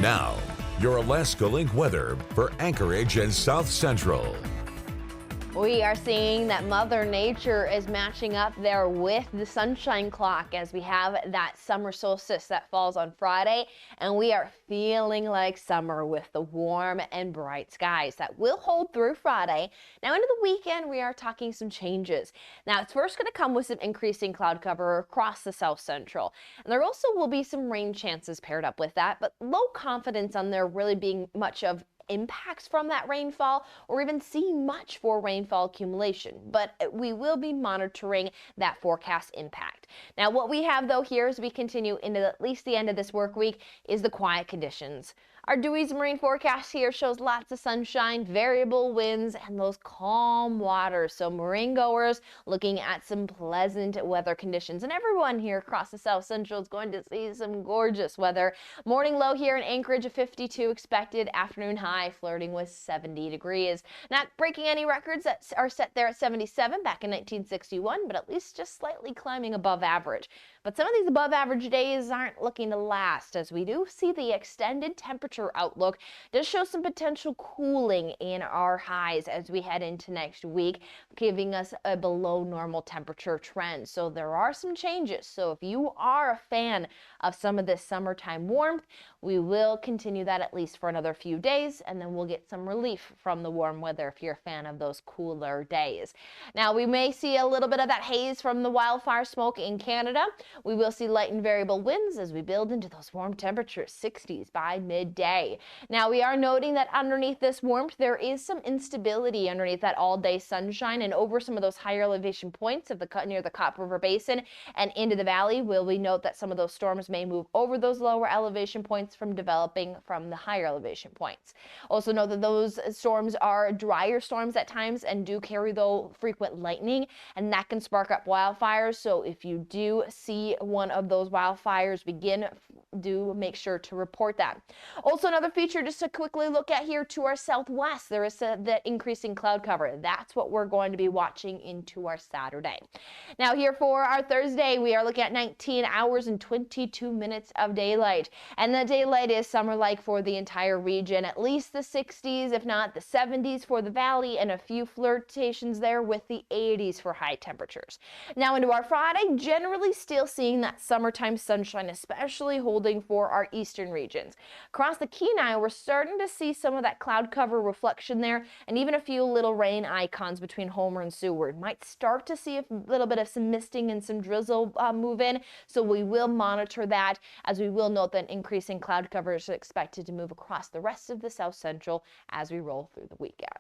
Now, your Alaska Link weather for Anchorage and South Central. We are seeing that Mother Nature is matching up there with the sunshine clock as we have that summer solstice that falls on Friday, and we are feeling like summer with the warm and bright skies that will hold through Friday. Now into the weekend, we are talking some changes. Now it's first going to come with some increasing cloud cover across the South Central, and there also will be some rain chances paired up with that, but low confidence on there really being much of impacts from that rainfall or even seeing much for rainfall accumulation, but we will be monitoring that forecast impact. Now what we have though here as we continue into at least the end of this work week is the quiet conditions. Our Dewey's Marine forecast here shows lots of sunshine, variable winds, and those calm waters. So marine goers looking at some pleasant weather conditions. And everyone here across the South Central is going to see some gorgeous weather. Morning low here in Anchorage of 52 expected. Afternoon high flirting with 70 degrees. Not breaking any records that are set there at 77 back in 1961, but at least just slightly climbing above average. But some of these above average days aren't looking to last, as we do see the extended temperature outlook does show some potential cooling in our highs as we head into next week, giving us a below normal temperature trend. So there are some changes. So if you are a fan of some of this summertime warmth, we will continue that at least for another few days, and then we'll get some relief from the warm weather if you're a fan of those cooler days. Now we may see a little bit of that haze from the wildfire smoke in Canada. We will see light and variable winds as we build into those warm temperatures, 60s by midday. Now we are noting that underneath this warmth, there is some instability underneath that all-day sunshine and over some of those higher elevation points of the near the Cop River Basin and into the valley. Will we note that some of those storms may move over those lower elevation points from developing from the higher elevation points. Also note that those storms are drier storms at times and do carry though frequent lightning, and that can spark up wildfires. So if you do see one of those wildfires begin, do make sure to report that. Also another feature just to quickly look at here to our southwest, there is that increasing cloud cover. That's what we're going to be watching into our Saturday. Now here for our Thursday, we are looking at 19 hours and 22 minutes of daylight, and the daylight is summer-like for the entire region, at least the 60s, if not the 70s for the valley, and a few flirtations there with the 80s for high temperatures. Now into our Friday, generally still seeing that summertime sunshine, especially holding for our eastern regions. Across the Kenai, we're starting to see some of that cloud cover reflection there, and even a few little rain icons between Homer and Seward. Might start to see a little bit of some misting and some drizzle move in, so we will monitor that, as we will note that increasing cloud cover is expected to move across the rest of the South Central as we roll through the weekend.